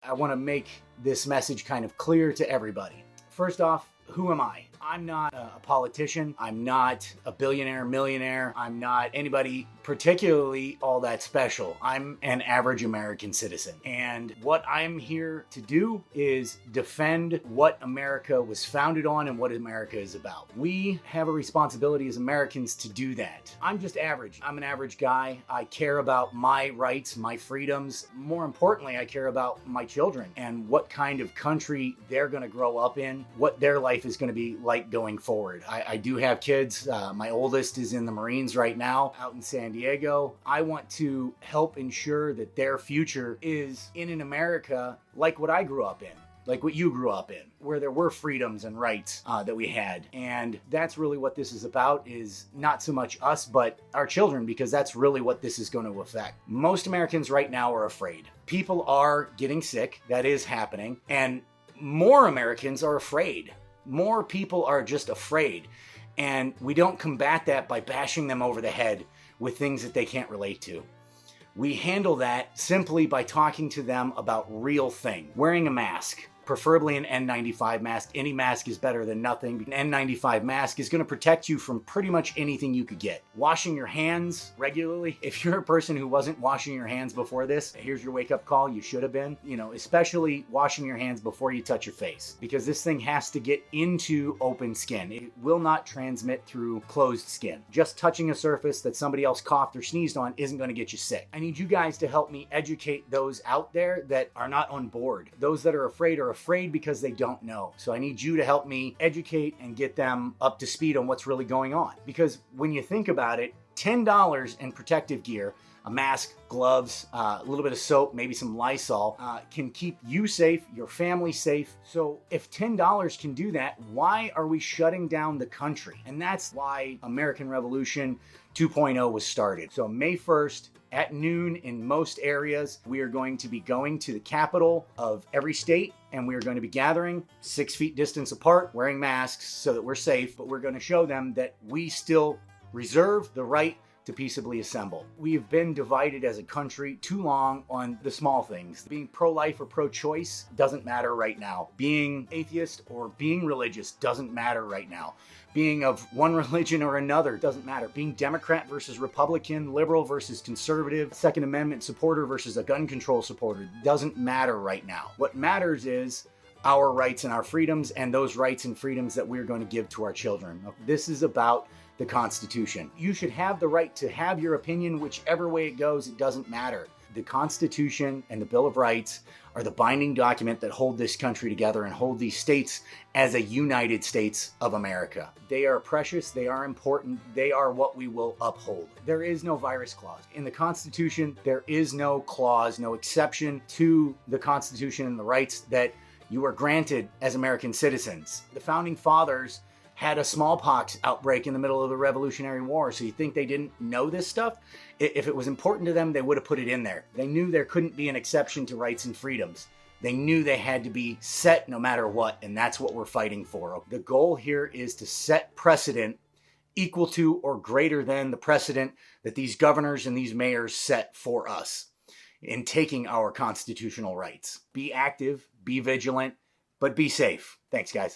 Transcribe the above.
I want to make this message kind of clear to everybody. First off, who am I? I'm not a politician. I'm not a billionaire, millionaire. I'm not anybody particularly all that special. I'm an average American citizen. And what I'm here to do is defend what America was founded on and what America is about. We have a responsibility as Americans to do that. I'm just average. I'm an average guy. I care about my rights, my freedoms. More importantly, I care about my children and what kind of country they're going to grow up in, what their life is going to be like going forward. I do have kids. My oldest is in the Marines right now out in San Diego. I want to help ensure that their future is in an America like what I grew up in, like what you grew up in, where there were freedoms and rights that we had. And that's really what this is about, is not so much us, but our children, because that's really what this is going to affect. Most Americans right now are afraid. People are getting sick. That is happening. And more Americans are afraid. More people are just afraid. And we don't combat that by bashing them over the head with things that they can't relate to. We handle that simply by talking to them about real things. Wearing a mask, preferably an N95 mask. Any mask is better than nothing. An N95 mask is going to protect you from pretty much anything you could get. Washing your hands regularly. If you're a person who wasn't washing your hands before this, here's your wake-up call. You should have been. Especially washing your hands before you touch your face, because this thing has to get into open skin. It will not transmit through closed skin. Just touching a surface that somebody else coughed or sneezed on isn't going to get you sick. I need you guys to help me educate those out there that are not on board. Those that are afraid because they don't know. So I need you to help me educate and get them up to speed on what's really going on. Because when you think about it, $10 in protective gear, a mask, gloves, a little bit of soap, maybe some Lysol, can keep you safe, your family safe. So if $10 can do that, why are we shutting down the country? And that's why American Revolution 2.0 was started. So May 1st, at noon in most areas, we are going to be going to the capital of every state, and we are going to be gathering 6 feet distance apart, wearing masks so that we're safe, but we're going to show them that we still reserve the right to peaceably assemble. We've been divided as a country too long on the small things. Being pro-life or pro-choice doesn't matter right now. Being atheist or being religious doesn't matter right now. Being of one religion or another doesn't matter. Being Democrat versus Republican, liberal versus conservative, Second Amendment supporter versus a gun control supporter doesn't matter right now. What matters is our rights and our freedoms, and those rights and freedoms that we're going to give to our children. This is about the Constitution. You should have the right to have your opinion whichever way it goes. It doesn't matter. The Constitution and the Bill of Rights are the binding document that hold this country together and hold these states as a United States of America. They are precious. They are important. They are what we will uphold. There is no virus clause. In the Constitution, there is no clause, no exception to the Constitution and the rights that you are granted as American citizens. The Founding Fathers had a smallpox outbreak in the middle of the Revolutionary War. So you think they didn't know this stuff? If it was important to them, they would have put it in there. They knew there couldn't be an exception to rights and freedoms. They knew they had to be set no matter what, and that's what we're fighting for. The goal here is to set precedent equal to or greater than the precedent that these governors and these mayors set for us in taking our constitutional rights. Be active, be vigilant, but be safe. Thanks, guys.